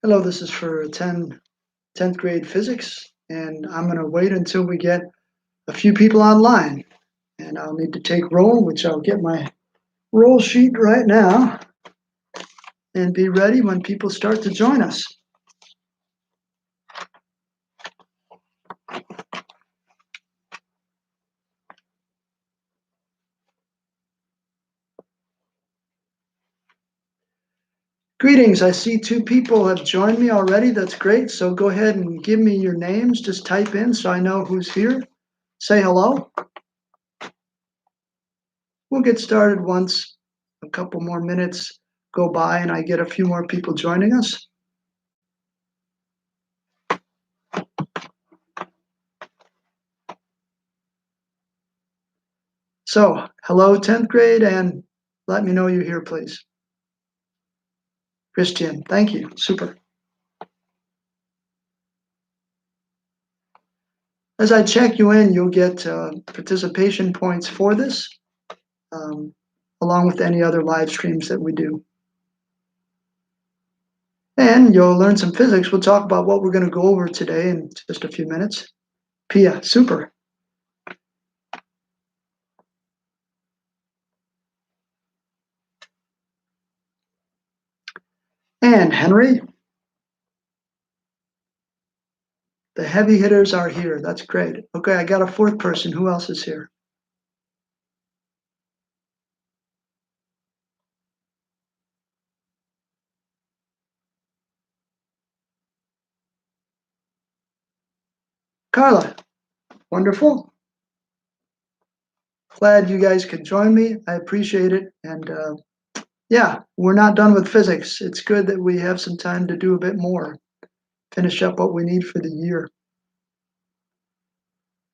Hello, this is for 10th grade physics, and I'm going to wait until we get a few people online. And I'll need to take roll, which I'll get my roll sheet right now and be ready when people start to join us. Greetings, I see 2 people have joined me already. That's great. So go ahead and give me your names. Just type in so I know who's here. Say hello. We'll get started once a couple more minutes go by and I get a few more people joining us. So, hello, 10th grade, and let me know you're here, please. Christian, thank you. Super. As I check you in, you'll get participation points for this, um, along with any other live streams that we do. And you'll learn some physics. We'll talk about what we're going to go over today in just a few minutes. Pia, super. And Henry, the heavy hitters are here. That's great. Okay, I got a 4th person. Who else is here? Carla, wonderful. Glad you guys could join me. I appreciate it. And yeah, we're not done with physics. It's good that we have some time to do a bit more, finish up what we need for the year.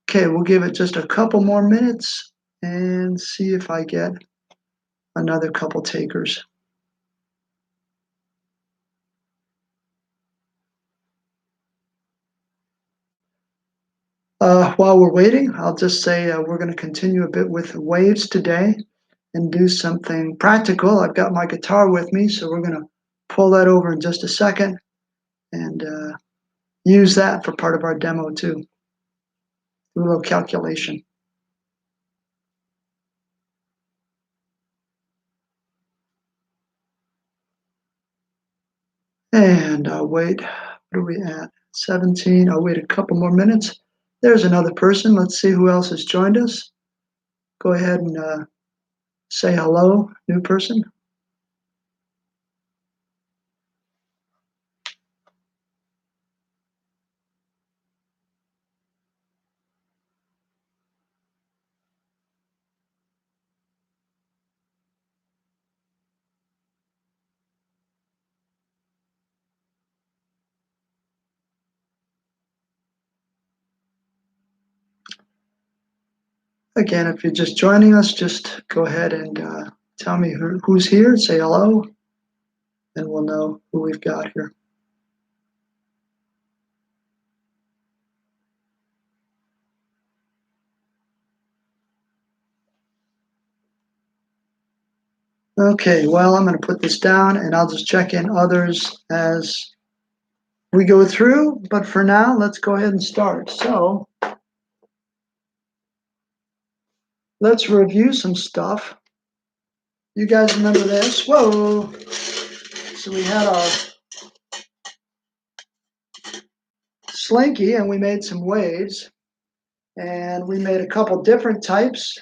Okay, we'll give it just a couple more minutes and see if I get another couple takers. While we're waiting, I'll just say we're going to continue a bit with waves today and do something practical. I've got my guitar with me, so we're going to pull that over in just a second and use that for part of our demo too. Do a little calculation. And I'll wait. What are we at? 17. I'll wait a couple more minutes. There's another person. Let's see who else has joined us. Go ahead and say hello, new person. Again, if you're just joining us, just go ahead and tell me who's here. Say hello, and we'll know who we've got here. Okay, well, I'm going to put this down, and I'll just check in others as we go through. But for now, let's go ahead and start. So let's review some stuff. You guys remember this? Whoa! So we had our slinky and we made some waves, and we made a couple different types.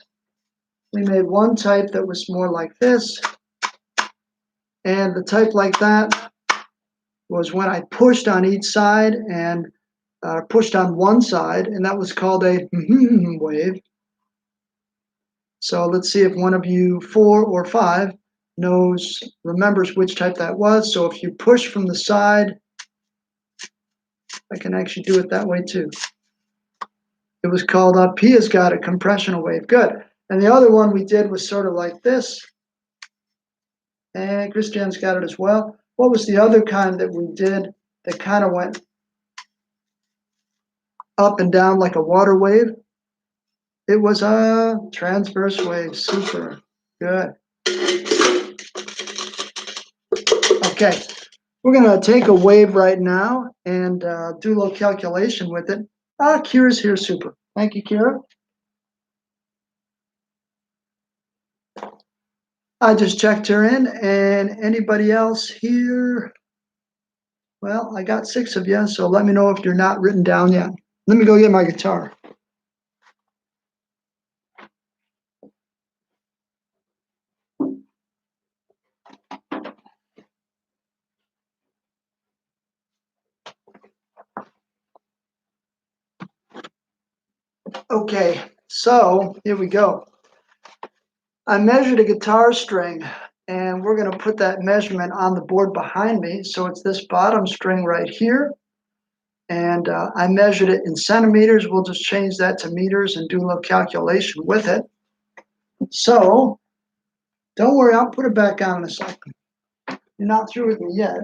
We made one type that was more like this, and the type like that was when I pushed on each side and pushed on one side, and that was called a wave. So let's see if one of you 4 or 5 remembers which type that was. So if you push from the side, I can actually do it that way too. It was called Pia's got a compressional wave. Good. And the other one we did was sort of like this. And Christian's got it as well. What was the other kind that we did that kind of went up and down like a water wave? It was a transverse wave. Super. Good. Okay. We're going to take a wave right now and do a little calculation with it. Kira's here, super. Thank you, Kira. I just checked her in, and anybody else here? Well, I got 6 of you, so let me know if you're not written down yet. Let me go get my guitar. Okay, so here we go. I measured a guitar string, and we're going to put that measurement on the board behind me. So it's this bottom string right here. And I measured it in centimeters. We'll just change that to meters and do a little calculation with it. So don't worry, I'll put it back on in a second. You're not through with me yet.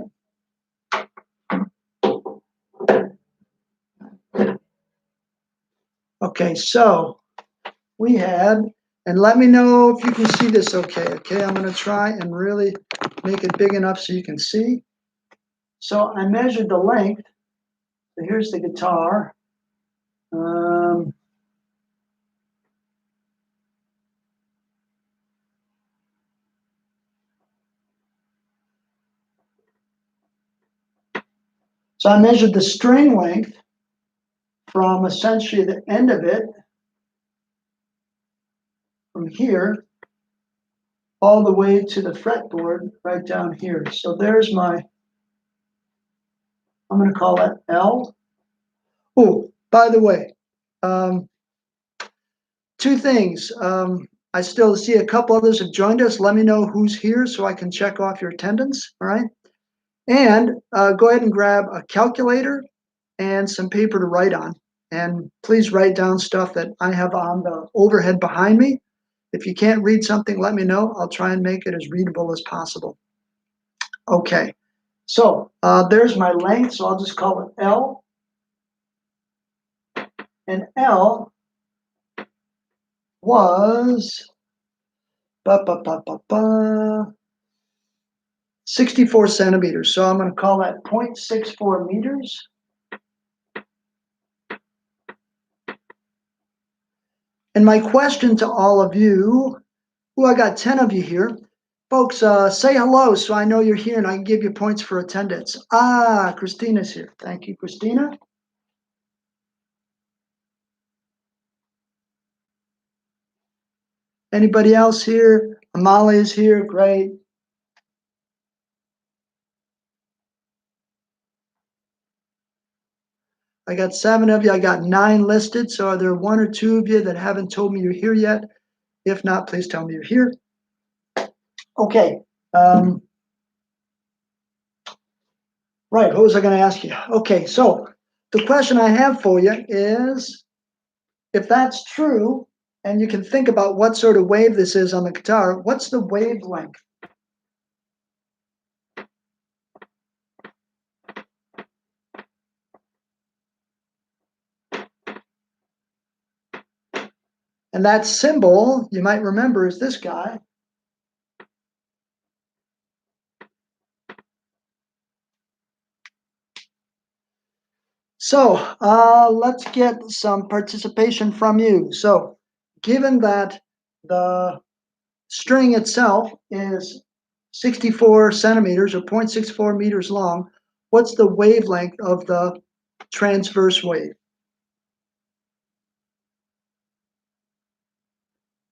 Okay, so we had, and let me know if you can see this okay. Okay, I'm going to try and really make it big enough so you can see. So I measured the length. So here's the guitar. So I measured the string length from essentially the end of it, from here, all the way to the fretboard right down here. So there's my, I'm going to call that L. Oh, by the way, 2 things. I still see a couple others have joined us. Let me know who's here so I can check off your attendance. All right. And go ahead and grab a calculator and some paper to write on. And please write down stuff that I have on the overhead behind me. If you can't read something, let me know. I'll try and make it as readable as possible. Okay, so there's my length, so I'll just call it L. And L was 64 centimeters. So I'm going to call that 0.64 meters. And my question to all of you, I got 10 of you here. Folks, say hello so I know you're here and I can give you points for attendance. Christina's here. Thank you, Christina. Anybody else here? Amalia is here. Great. I got 7 of you. I got 9 listed. So are there 1 or 2 of you that haven't told me you're here yet? If not, please tell me you're here. Okay. Right. What was I going to ask you? Okay. So the question I have for you is, if that's true, and you can think about what sort of wave this is on the guitar, what's the wavelength? And that symbol, you might remember, is this guy. So let's get some participation from you. So given that the string itself is 64 centimeters or 0.64 meters long, what's the wavelength of the transverse wave?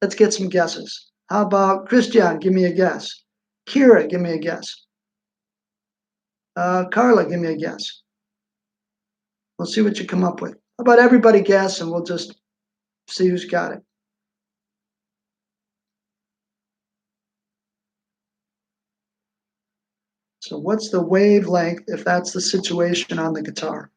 Let's get some guesses. How about Christian? Give me a guess. Kira, give me a guess. Carla, give me a guess. We'll see what you come up with. How about everybody guess and we'll just see who's got it. So what's the wavelength if that's the situation on the guitar?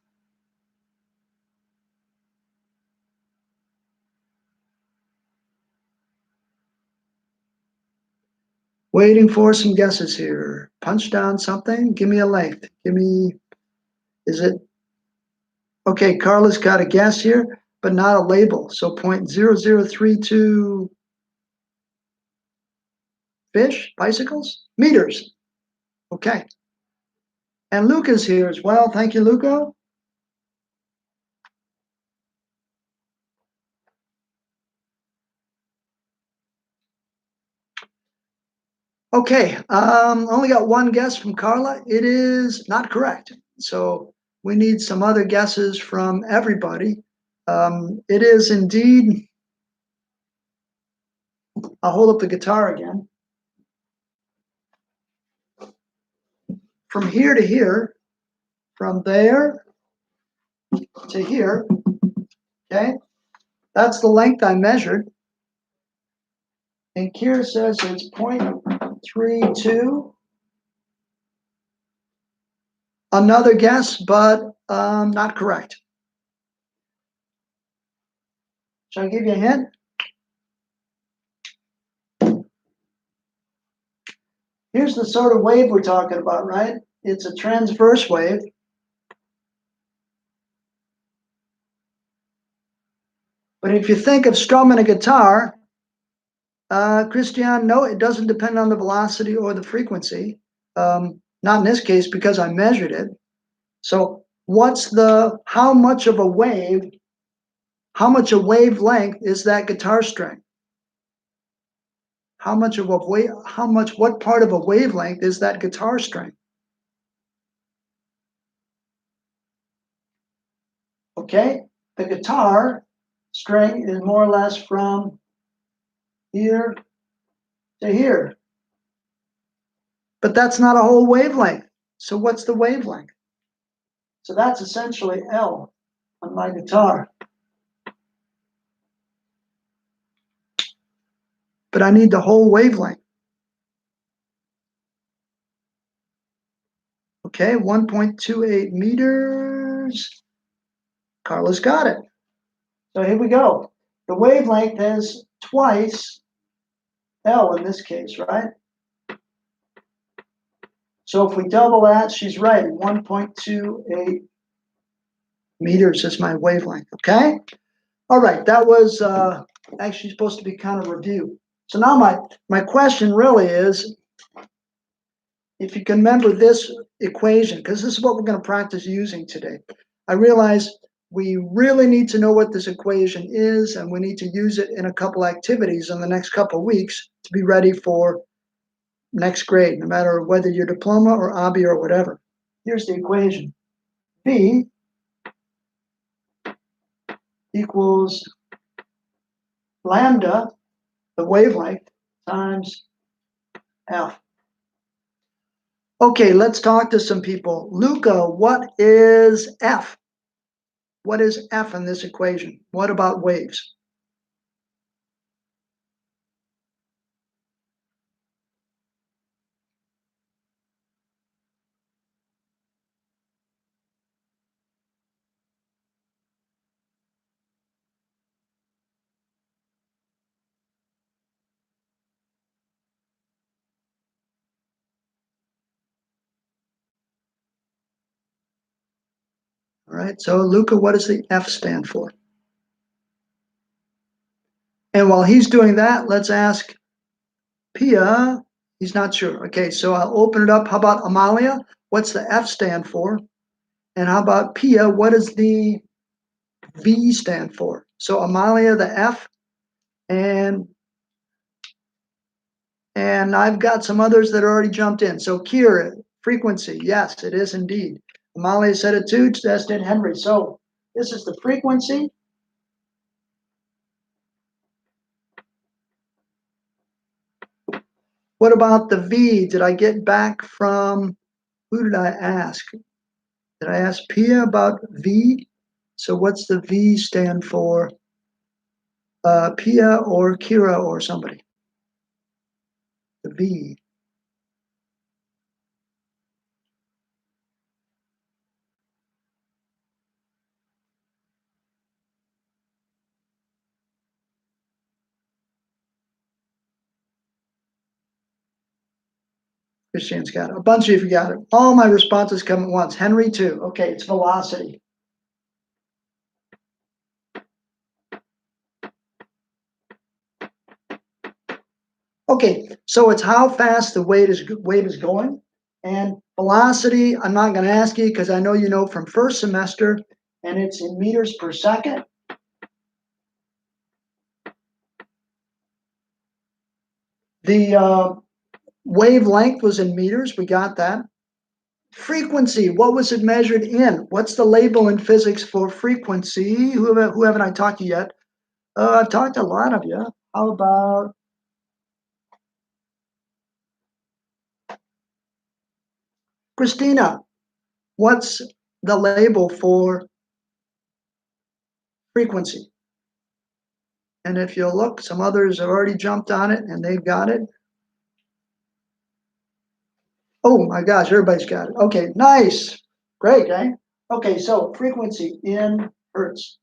Waiting for some guesses here. Punch down something. Give me a length. Give me, is it? Okay, Carla's got a guess here, but not a label. So 0.0032 fish, bicycles, meters. Okay. And Luca's here as well. Thank you, Luca. Okay, only got one guess from Carla. It is not correct. So we need some other guesses from everybody. It is indeed, I'll hold up the guitar again. From here to here, from there to here, okay? That's the length I measured. And Kira says it's 0.32. Another guess, but not correct. Should I give you a hint? Here's the sort of wave we're talking about, right? It's a transverse wave. But if you think of strumming a guitar, Christian, no, it doesn't depend on the velocity or the frequency. Not in this case because I measured it. So how much a wavelength is that guitar string? What part of a wavelength is that guitar string? Okay, the guitar string is more or less from here to here. But that's not a whole wavelength. So what's the wavelength? So that's essentially L on my guitar. But I need the whole wavelength. Okay, 1.28 meters. Carla's got it. So here we go. The wavelength is twice L in this case, right? So if we double that, she's right. 1.28 meters is my wavelength, okay? All right, that was actually supposed to be kind of review. So now my question really is, if you can remember this equation, because this is what we're going to practice using today. I realize we really need to know what this equation is, and we need to use it in a couple activities in the next couple of weeks to be ready for next grade, no matter whether you're diploma or OBI or whatever. Here's the equation. V equals lambda, the wavelength, times F. Okay, let's talk to some people. Luca, what is F? What is F in this equation? What about waves? All right, so Luca, what does the F stand for? And while he's doing that, let's ask Pia. He's not sure. Okay, so I'll open it up. How about Amalia? What's the F stand for? And how about Pia? What does the V stand for? So Amalia, the F, and I've got some others that already jumped in. So Kira, frequency. Yes, it is indeed. Amalia said it too, as did Henry. So this is the frequency. What about the V? Did I get back from, who did I ask? Did I ask Pia about V? So what's the V stand for? Pia or Kira or somebody? The V. Christian's got it. A bunch of you got it. All my responses come at once. Henry too. Okay, it's velocity. Okay, so it's how fast the wave is going, and Velocity, I'm not going to ask you because I know you know from first semester, and it's in meters per second. The wavelength was in meters. We got that. Frequency, what was it measured in? What's the label in physics for frequency? Who haven't I talked to yet? I've talked to a lot of you. How about Christina? What's the label for frequency? And if you look, some others have already jumped on it and they've got it. Oh my gosh, everybody's got it. Okay, nice. Great, eh? Okay, so frequency in hertz.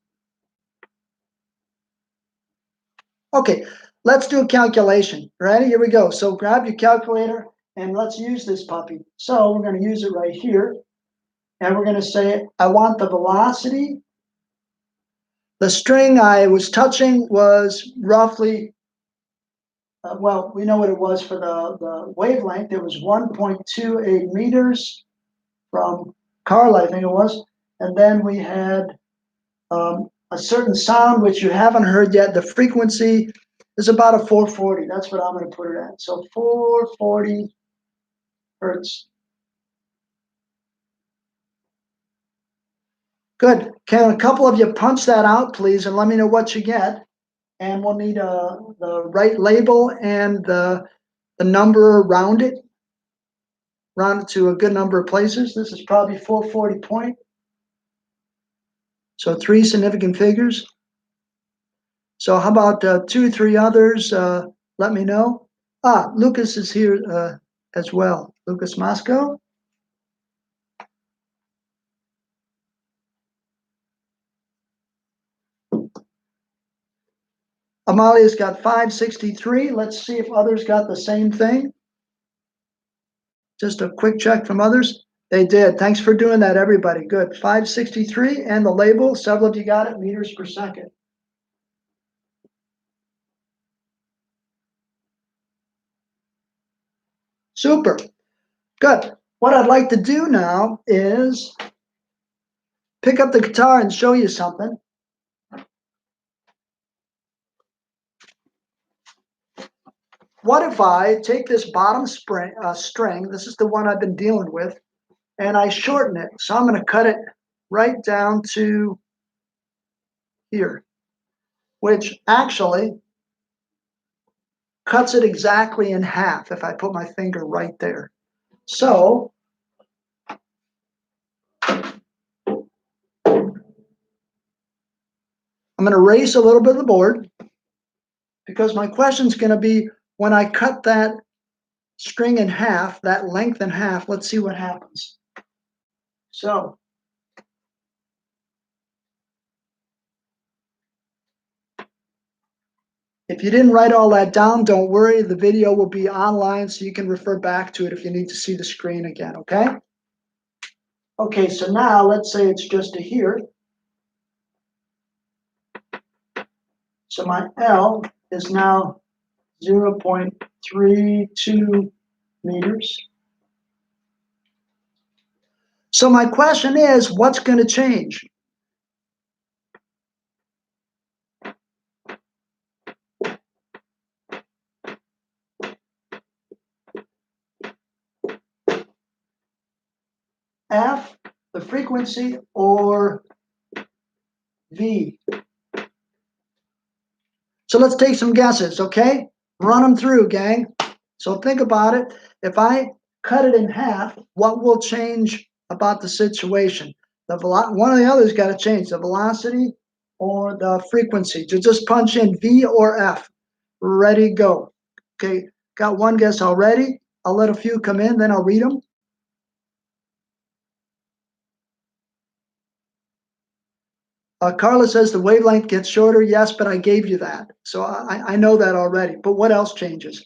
Okay, let's do a calculation. Ready? Here we go. So grab your calculator and let's use this puppy. So we're going to use it right here. And we're going to say, I want the velocity. The string I was touching was roughly, well, we know what it was for the wavelength. It was 1.28 meters from Carl, I think it was. And then we had a certain sound, which you haven't heard yet. The frequency is about a 440. That's what I'm going to put it at. So 440 hertz. Good. Can a couple of you punch that out, please, and let me know what you get? And we'll need the right label and the number around it. Round it to a good number of places. This is probably 440 point. So 3 significant figures. So how about 2 or 3 others? Let me know. Lucas is here as well. Lucas Moscow. Amalia's got 563. Let's see if others got the same thing. Just a quick check from others. They did. Thanks for doing that, everybody. Good. 563 and the label. Several of you got it, meters per second. Super. Good. What I'd like to do now is pick up the guitar and show you something. What if I take this bottom string, this is the one I've been dealing with, and I shorten it. So I'm going to cut it right down to here, which actually cuts it exactly in half if I put my finger right there. So I'm going to erase a little bit of the board because my question is going to be when I cut that string in half, that length in half, let's see what happens. So if you didn't write all that down, don't worry. The video will be online so you can refer back to it if you need to see the screen again, okay? Okay, so now let's say it's just to here. So my L is now 0.32 meters. So my question is, what's going to change? F, the frequency, or V? So let's take some guesses, okay? Run them through, gang. So think about it. If I cut it in half, what will change about the situation? One of the others got to change, the velocity or the frequency. So just punch in V or F. Ready, go. Okay, got one guess already. I'll let a few come in, then I'll read them. Carla says the wavelength gets shorter. Yes, but I gave you that. So I know that already. But what else changes?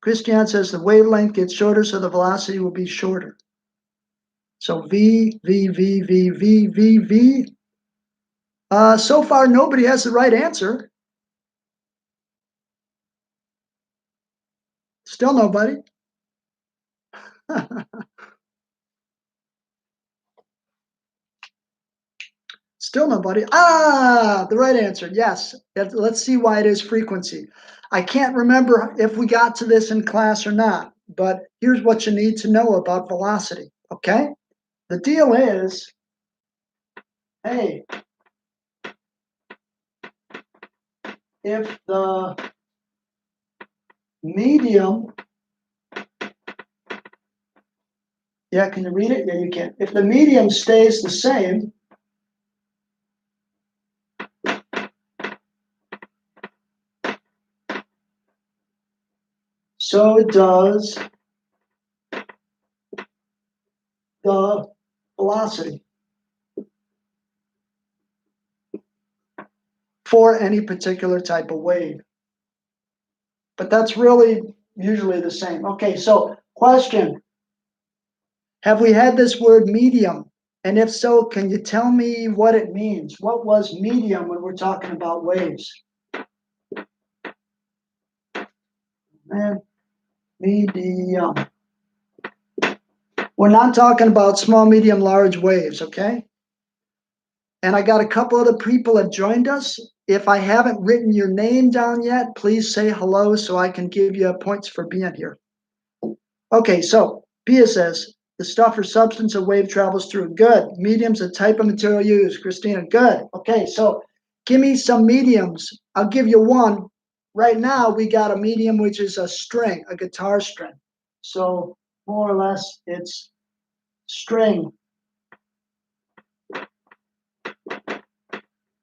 Christian says the wavelength gets shorter, so the velocity will be shorter. So V, V, V, V, V, V, V. So far, nobody has the right answer. Still nobody. Still nobody. Ah, the right answer. Yes. Let's see why it is frequency. I can't remember if we got to this in class or not, but here's what you need to know about velocity. Okay? The deal is, hey, if the medium, yeah, can you read it? Yeah, you can. If the medium stays the same, so does the velocity for any particular type of wave. But that's really usually the same. Okay, so question. Have we had this word medium? And if so, can you tell me what it means? What was medium when we're talking about waves? Man, medium. We're not talking about small, medium, large waves, okay? And I got a couple other people that joined us. If I haven't written your name down yet, please say hello so I can give you points for being here. Okay, so Pia says, the stuff or substance a wave travels through. Good. Medium's a type of material used. Christina, good. Okay, so give me some mediums. I'll give you one. Right now, we got a medium, which is a string, a guitar string. So more or less, it's string.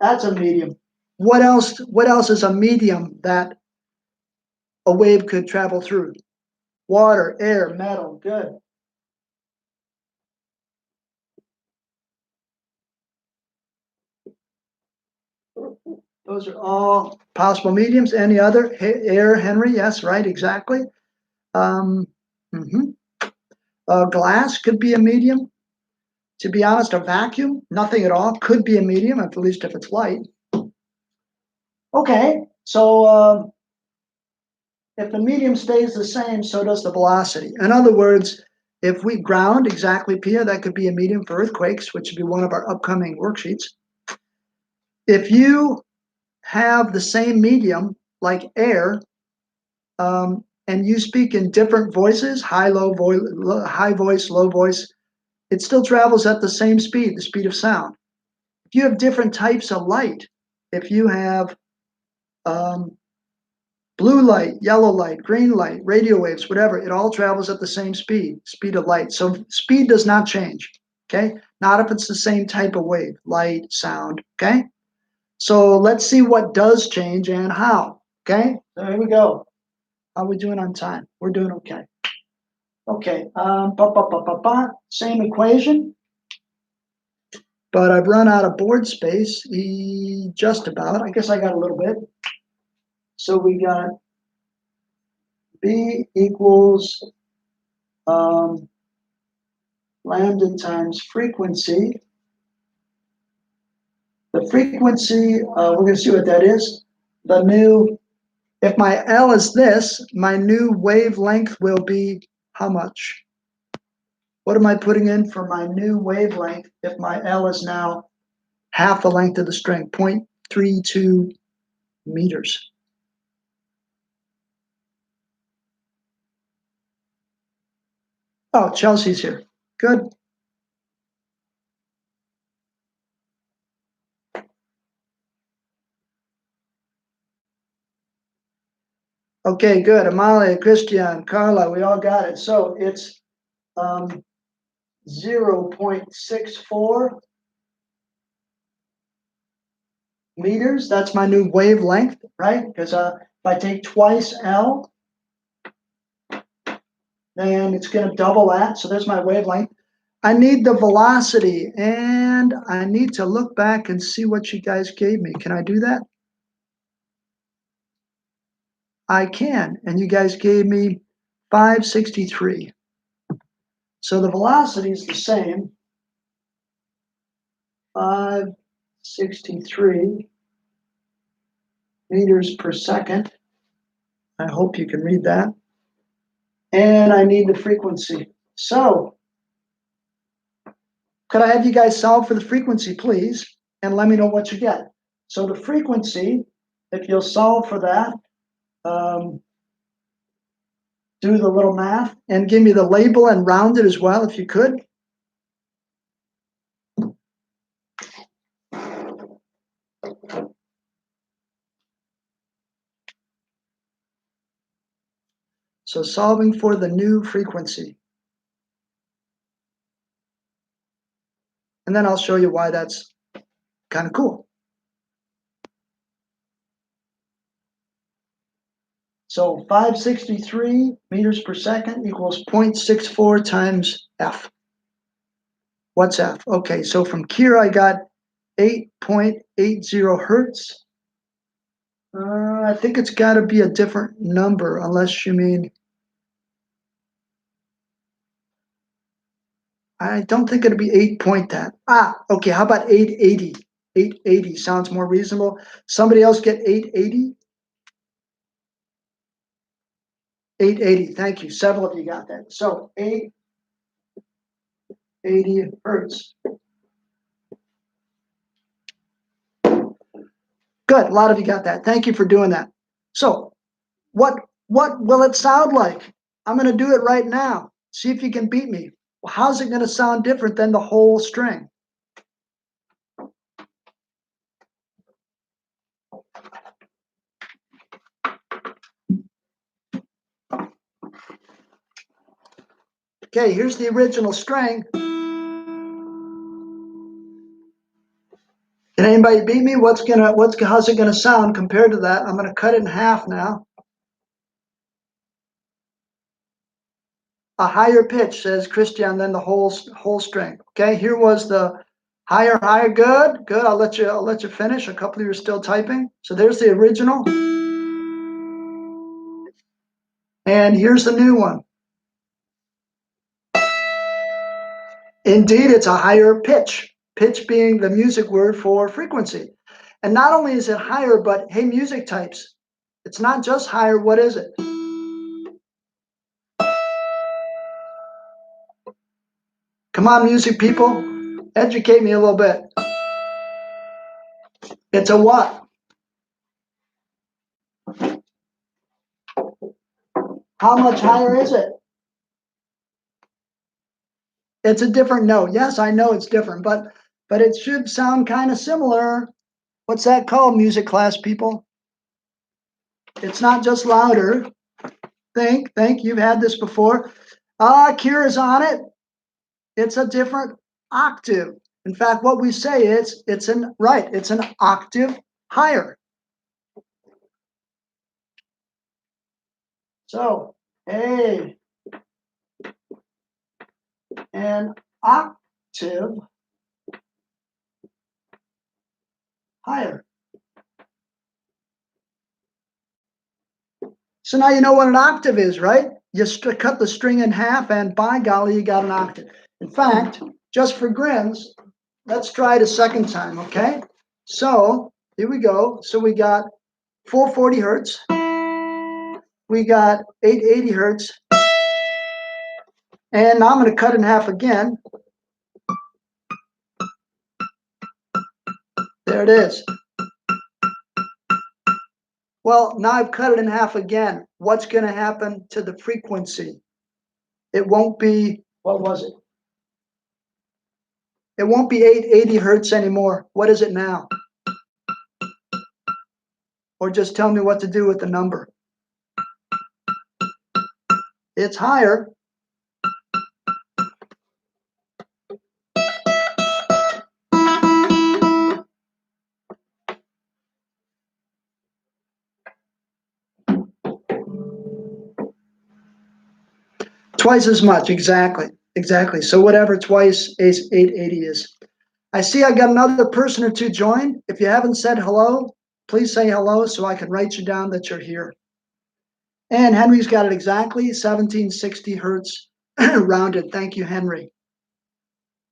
That's a medium. What else is a medium that a wave could travel through? Water, air, metal. Good. Those are all possible mediums. Any other? Air, Henry? Yes, right, exactly. Um, mhm. Glass could be a medium. To be honest, a vacuum, nothing at all, could be a medium, at least if it's light. Okay, so if the medium stays the same, so does the velocity. In other words, if we ground, exactly, Pia, that could be a medium for earthquakes, which would be one of our upcoming worksheets. If you have the same medium, like air, and you speak in different voices, high voice, low voice, it still travels at the same speed, the speed of sound. If you have different types of light, if you have blue light, yellow light, green light, radio waves, whatever, it all travels at the same speed, speed of light. So speed does not change, okay? Not if it's the same type of wave, light, sound, okay? So let's see what does change and how, okay? So here we go. How are we doing on time? We're doing okay. Okay, same equation, but I've run out of board space, just about. I guess I got a little bit. So we got B equals lambda times frequency. The frequency, we're going to see what that is. The new, if my L is this, my new wavelength will be how much? What am I putting in for my new wavelength if my L is now half the length of the string, 0.32 meters? Oh, Chelsea's here. Good. Okay, good. Amalia, Christian, Carla, we all got it. So it's 0.64 meters. That's my new wavelength, right? Because if I take twice L, then it's going to double that. So there's my wavelength. I need the velocity, and I need to look back and see what you guys gave me. Can I do that? I can, and you guys gave me 563. So the velocity is the same, 563 meters per second. I hope you can read that. And I need the frequency. So, could I have you guys solve for the frequency, please? And let me know what you get. So the frequency, if you'll solve for that, do the little math and give me the label and round it as well, if you could. So solving for the new frequency. And then I'll show you why that's kind of cool. So 563 meters per second equals 0.64 times F. What's F? Okay, so from Keir I got 8.80 hertz. I think it's got to be a different number, unless you mean. I don't think it'll be 8 point that. Okay, how about 880? 880 sounds more reasonable. Somebody else get 880? 880, thank you. Several of you got that. So 880 hertz. Good, a lot of you got that. Thank you for doing that. So what will it sound like? I'm going to do it right now. See if you can beat me. Well, how's it going to sound different than the whole string? Okay, here's the original string. Can anybody beat me? How's it gonna sound compared to that? I'm gonna cut it in half now. A higher pitch, says Christian, than the whole string. Okay, here was the higher. Good. I'll let you finish. A couple of you are still typing. So there's the original, and here's the new one. Indeed, it's a higher pitch. Pitch being the music word for frequency. And not only is it higher, but hey, music types. It's not just higher. What is it? Come on, music people, educate me a little bit. It's a what? How much higher is it? It's a different note. Yes, I know it's different, but it should sound kind of similar. What's that called, music class people? It's not just louder. Think, you've had this before. Kira's on it. It's a different octave. In fact, what we say is it's an octave higher. So, an octave higher. So now you know what an octave is, right? You cut the string in half, and by golly, you got an octave. In fact, just for grins, let's try it a second time, okay? So here we go. So we got 440 hertz. We got 880 hertz. And now I'm going to cut it in half again. There it is. Well, now I've cut it in half again. What's going to happen to the frequency? It won't be, what was it? It won't be 880 hertz anymore. What is it now? Or just tell me what to do with the number. It's higher. Twice as much, exactly. So whatever twice 880 is. I see I got another person or two join. If you haven't said hello, please say hello so I can write you down that you're here. And Henry's got it exactly, 1760 hertz rounded. Thank you, Henry.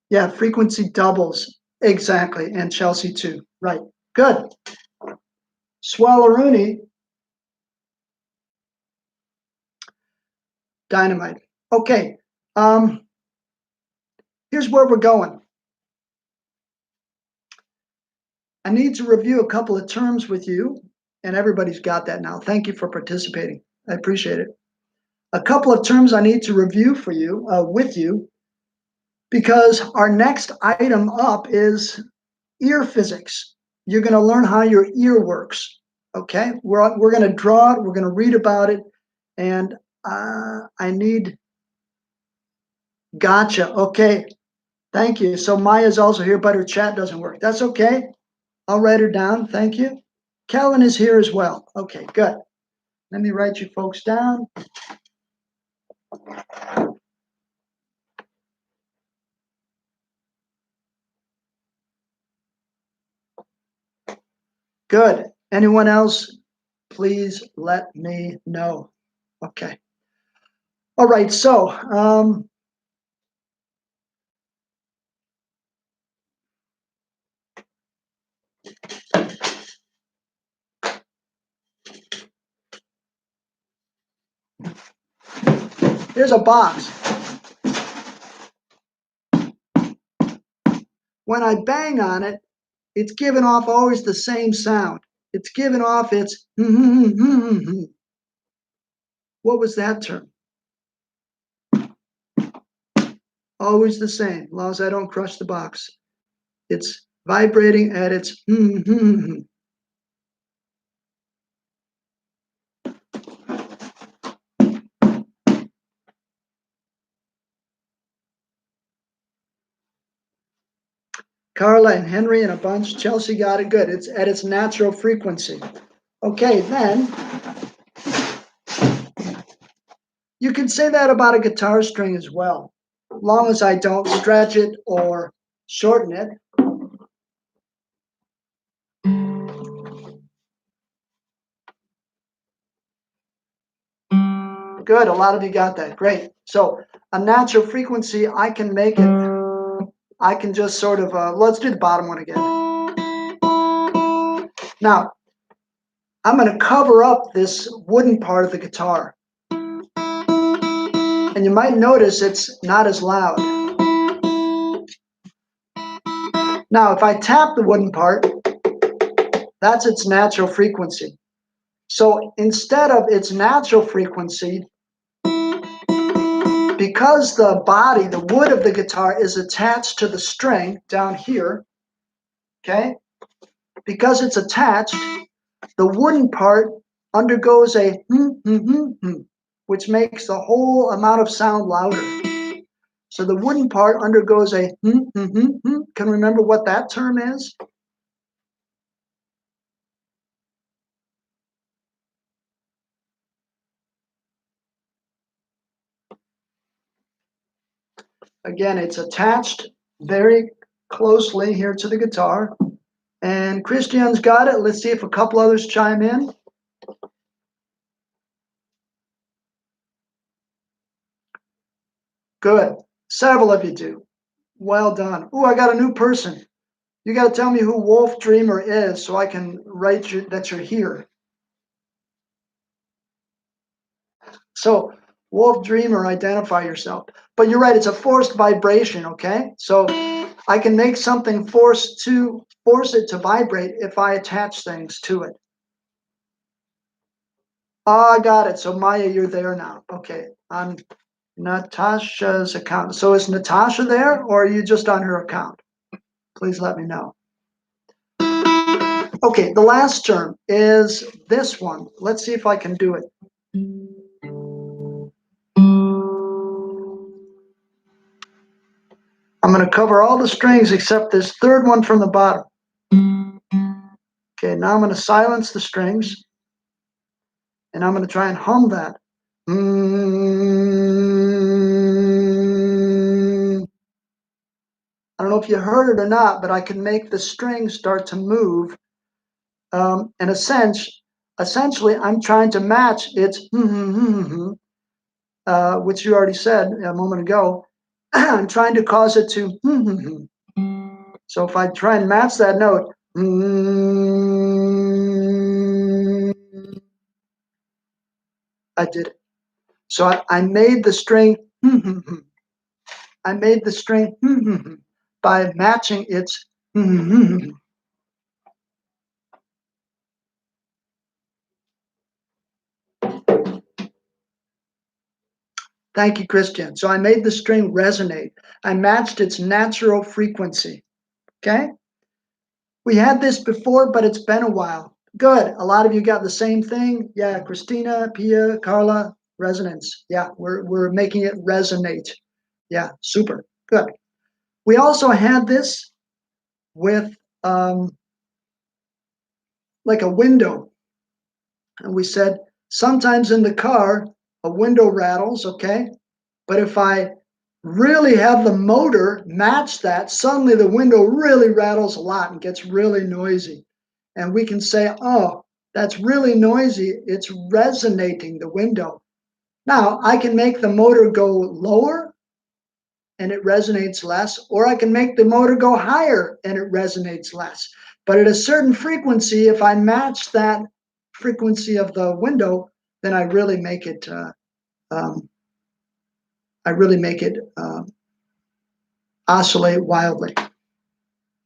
Yeah, frequency doubles. Exactly. And Chelsea too. Right. Good. Swelleroonie. Dynamite. Okay. Here's where we're going. I need to review a couple of terms with you, and everybody's got that now. Thank you for participating. I appreciate it. A couple of terms I need to review for you, with you, because our next item up is ear physics. You're going to learn how your ear works. Okay, we're going to draw it. We're going to read about it, and I need. Gotcha. Okay, thank you. So Maya's also here, but her chat doesn't work. That's okay. I'll write her down. Thank you. Kellen is here as well. Okay, good. Let me write you folks down. Good. Anyone else? Please let me know. Okay. All right. So, here's a box. When I bang on it, it's giving off always the same sound. It's giving off its. What was that term? Always the same, as long as I don't crush the box. It's vibrating at its. Carla and Henry and a bunch. Chelsea got it good. It's at its natural frequency. Okay, then you can say that about a guitar string as well, as long as I don't stretch it or shorten it. Good, a lot of you got that. Great. So a natural frequency, I can make it, I can just sort of, let's do the bottom one again. Now, I'm going to cover up this wooden part of the guitar. And you might notice it's not as loud. Now, if I tap the wooden part, that's its natural frequency. So instead of its natural frequency, because the body, the wood of the guitar is attached to the string down here, okay? Because it's attached, the wooden part undergoes a which makes the whole amount of sound louder. So the wooden part undergoes a Can remember what that term is? Again, it's attached very closely here to the guitar. And Christian's got it. Let's see if a couple others chime in. Good. Several of you do. Well done. Ooh, I got a new person. You got to tell me who Wolf Dreamer is so I can write you that you're here. So, Wolf Dreamer, identify yourself. But you're right, it's a forced vibration, okay? So I can make something force it to vibrate if I attach things to it. Oh, I got it. So Maya, you're there now. Okay. On Natasha's account. So is Natasha there or are you just on her account? Please let me know. Okay, the last term is this one. Let's see if I can do it. I'm going to cover all the strings except this third one from the bottom. Okay, now I'm going to silence the strings, and I'm going to try and hum that. I don't know if you heard it or not, but I can make the strings start to move. And essentially, I'm trying to match its which you already said a moment ago. I'm trying to cause it to. So if I try and match that note, I did it. So I made the string. I made the string by matching its Thank you, Christian. So I made the string resonate. I matched its natural frequency. Okay? We had this before, but it's been a while. Good. A lot of you got the same thing. Yeah, Christina, Pia, Carla, resonance. Yeah, we're making it resonate. Yeah, super. Good. We also had this with like a window. And we said sometimes in the car, a window rattles, okay? But if I really have the motor match that, suddenly the window really rattles a lot and gets really noisy. And we can say, oh, that's really noisy. It's resonating the window. Now, I can make the motor go lower and it resonates less, or I can make the motor go higher and it resonates less. But at a certain frequency, if I match that frequency of the window, then I really make it oscillate wildly.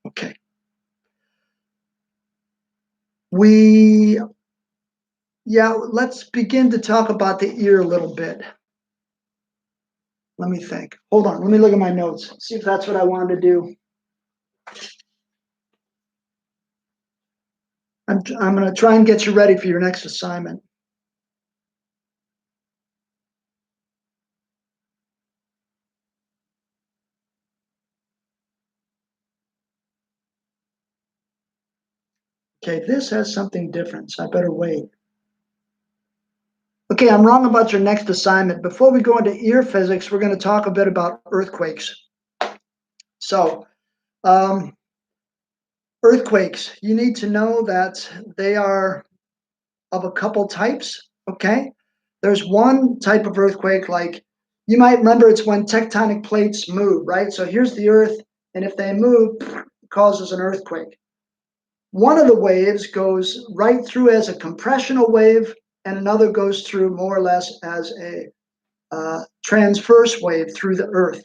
Okay. Let's begin to talk about the ear a little bit. Let me think. Hold on. Let me look at my notes. See if that's what I wanted to do. I'm going to try and get you ready for your next assignment. Okay, this has something different, so I better wait. Okay, I'm wrong about your next assignment. Before we go into ear physics, we're going to talk a bit about earthquakes. So, earthquakes, you need to know that they are of a couple types, okay? There's one type of earthquake, like you might remember, it's when tectonic plates move, right? So here's the earth, and if they move, it causes an earthquake. One of the waves goes right through as a compressional wave, and another goes through more or less as a transverse wave through the earth.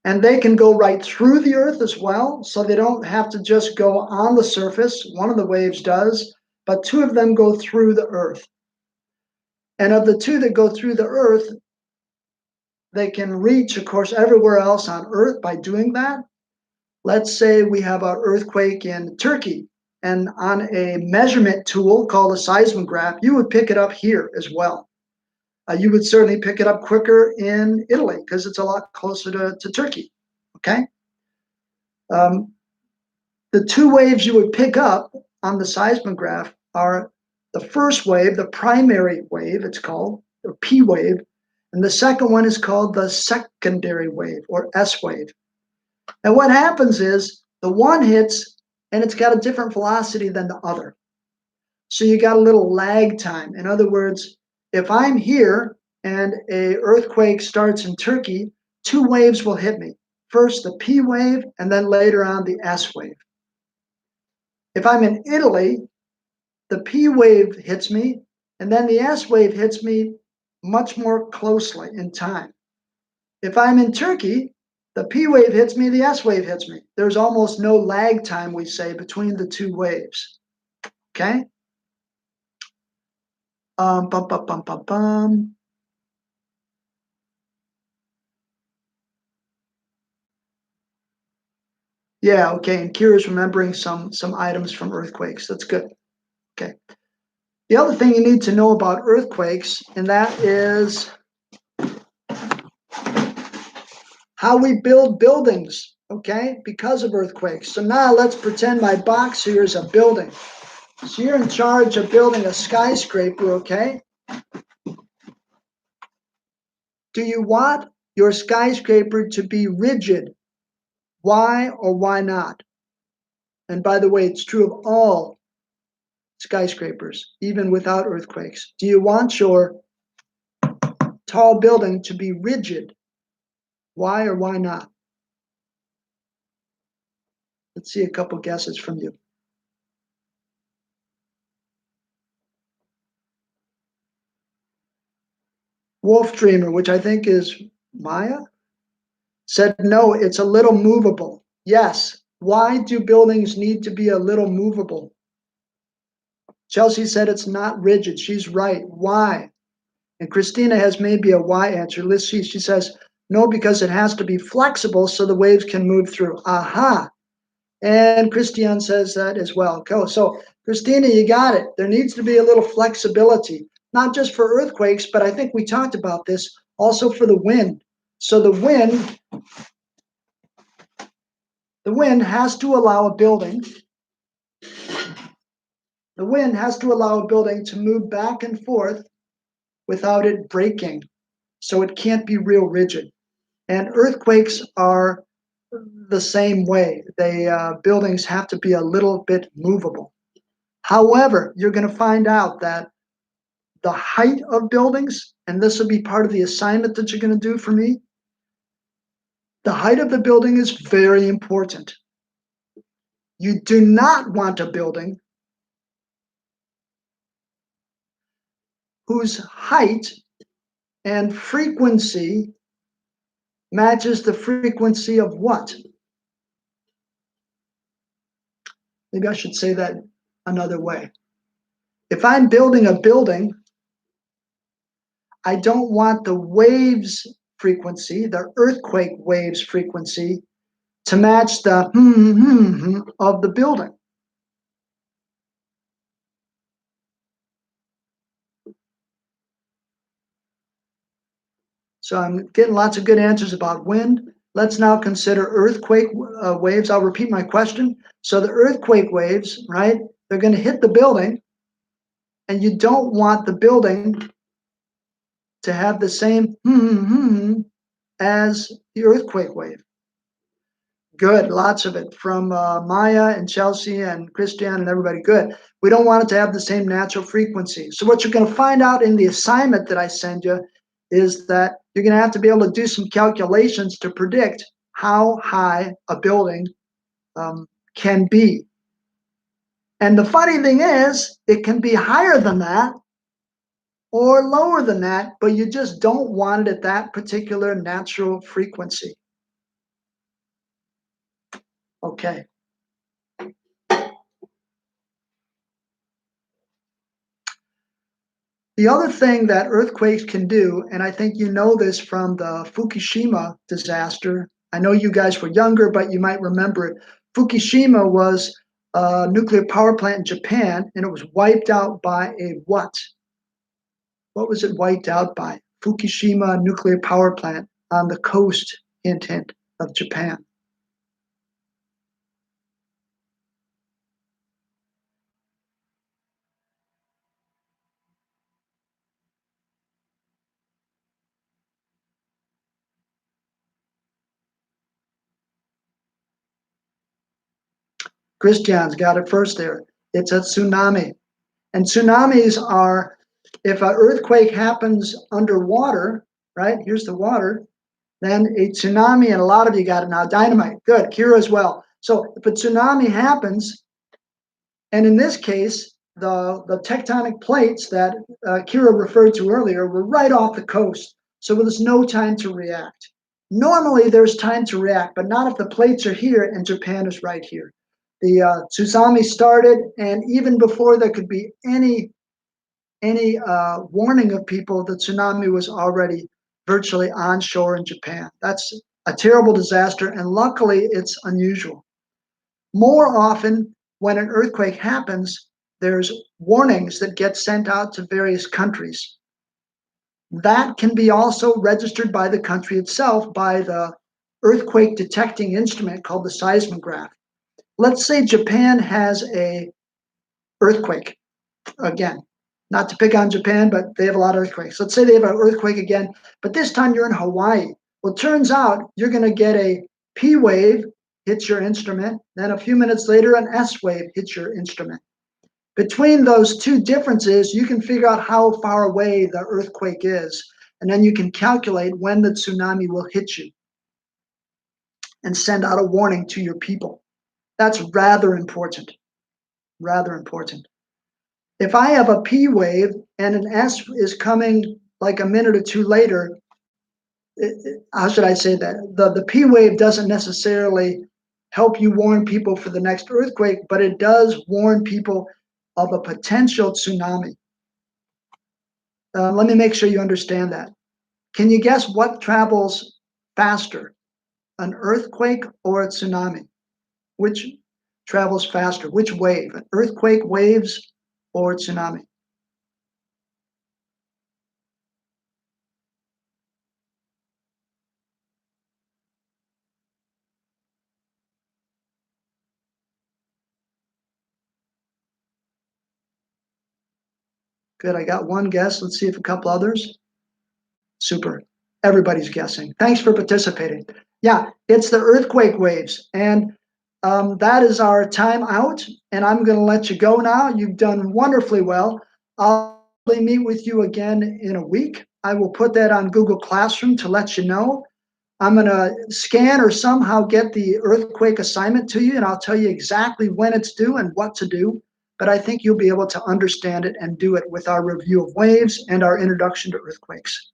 And they can go right through the earth as well, so they don't have to just go on the surface. One of the waves does, but two of them go through the earth. And of the two that go through the earth, they can reach, of course, everywhere else on earth by doing that. Let's say we have an earthquake in Turkey, and on a measurement tool called a seismograph, you would pick it up here as well. You would certainly pick it up quicker in Italy because it's a lot closer to Turkey, okay? The two waves you would pick up on the seismograph are the first wave, the primary wave, it's called, or P wave, and the second one is called the secondary wave, or S wave. And what happens is the one hits and it's got a different velocity than the other. So you got a little lag time. In other words, if I'm here and a earthquake starts in Turkey, two waves will hit me. First the P wave, and then later on the S wave. If I'm in Italy, the P wave hits me, and then the S wave hits me much more closely in time. If I'm in Turkey, the P wave hits me, the S wave hits me. There's almost no lag time, we say, between the two waves. Okay? Bum, bum, bum, bum, bum. Yeah, okay. And Kira's remembering some items from earthquakes. That's good. Okay. The other thing you need to know about earthquakes, and that is how we build buildings, okay, because of earthquakes. So now let's pretend my box here is a building. So you're in charge of building a skyscraper, okay? Do you want your skyscraper to be rigid? Why or why not? And by the way, it's true of all skyscrapers, even without earthquakes. Do you want your tall building to be rigid? Why or why not? Let's see a couple guesses from you. Wolf Dreamer, which I think is Maya. said, no, it's a little movable. Yes. Why do buildings need to be a little movable? Chelsea said it's not rigid. She's right. Why? And Christina has maybe a why answer. Let's see. She says, no, because it has to be flexible so the waves can move through. Aha. And Christiane says that as well. So, Christina, you got it. There needs to be a little flexibility, not just for earthquakes, but I think we talked about this also for the wind. So the wind has to allow a building. The wind has to allow a building to move back and forth without it breaking. So it can't be real rigid. And earthquakes are the same way. Buildings have to be a little bit movable. However, you're going to find out that the height of buildings, and this will be part of the assignment that you're going to do for me, the height of the building is very important. You do not want a building whose height and frequency matches the frequency of what? Maybe I should say that another way. If I'm building a building, I don't want the waves frequency, the earthquake waves frequency, to match the of the building. So I'm getting lots of good answers about wind. Let's now consider earthquake waves. I'll repeat my question. So the earthquake waves, right, they're going to hit the building, and you don't want the building to have the same as the earthquake wave. Good, lots of it from Maya and Chelsea and Christiane and everybody. Good. We don't want it to have the same natural frequency. So what you're going to find out in the assignment that I send you is that you're going to have to be able to do some calculations to predict how high a building can be. And the funny thing is, it can be higher than that or lower than that, but you just don't want it at that particular natural frequency. Okay. The other thing that earthquakes can do, and I think you know this from the Fukushima disaster. I know you guys were younger, but you might remember it. Fukushima was a nuclear power plant in Japan, and it was wiped out by a what? What was it wiped out by? Fukushima nuclear power plant on the coast, hint, hint, of Japan. Christian's got it first there. It's a tsunami. And tsunamis are, if an earthquake happens underwater, right? Here's the water. Then a tsunami, and a lot of you got it now. Dynamite, good. Kira as well. So if a tsunami happens, and in this case, the tectonic plates that Kira referred to earlier were right off the coast. So there's no time to react. Normally there's time to react, but not if the plates are here and Japan is right here. The tsunami started, and even before there could be any warning of people, the tsunami was already virtually onshore in Japan. That's a terrible disaster, and luckily it's unusual. More often, when an earthquake happens, there's warnings that get sent out to various countries. That can be also registered by the country itself by the earthquake detecting instrument called the seismograph. Let's say Japan has a earthquake again. Not to pick on Japan, but they have a lot of earthquakes. Let's say they have an earthquake again, but this time you're in Hawaii. Well, it turns out you're going to get a P wave hits your instrument. Then a few minutes later, an S wave hits your instrument. Between those two differences, you can figure out how far away the earthquake is, and then you can calculate when the tsunami will hit you and send out a warning to your people. That's rather important. Rather important. If I have a P wave and an S is coming like a minute or two later, how should I say that? The P wave doesn't necessarily help you warn people for the next earthquake, but it does warn people of a potential tsunami. Let me make sure you understand that. Can you guess what travels faster, an earthquake or a tsunami? Which travels faster? Which wave? An earthquake waves or tsunami? Good. I got one guess. Let's see if a couple others. Super. Everybody's guessing. Thanks for participating. Yeah, it's the earthquake waves. And that is our time out. And I'm going to let you go now. You've done wonderfully well. I'll meet with you again in a week. I will put that on Google Classroom to let you know. I'm going to scan or somehow get the earthquake assignment to you, and I'll tell you exactly when it's due and what to do. But I think you'll be able to understand it and do it with our review of waves and our introduction to earthquakes.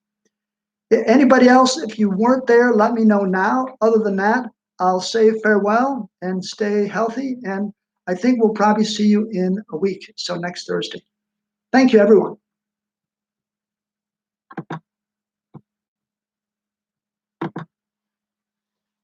Anybody else, if you weren't there, let me know now. Other than that, I'll say farewell and stay healthy. And I think we'll probably see you in a week. So next Thursday. Thank you, everyone.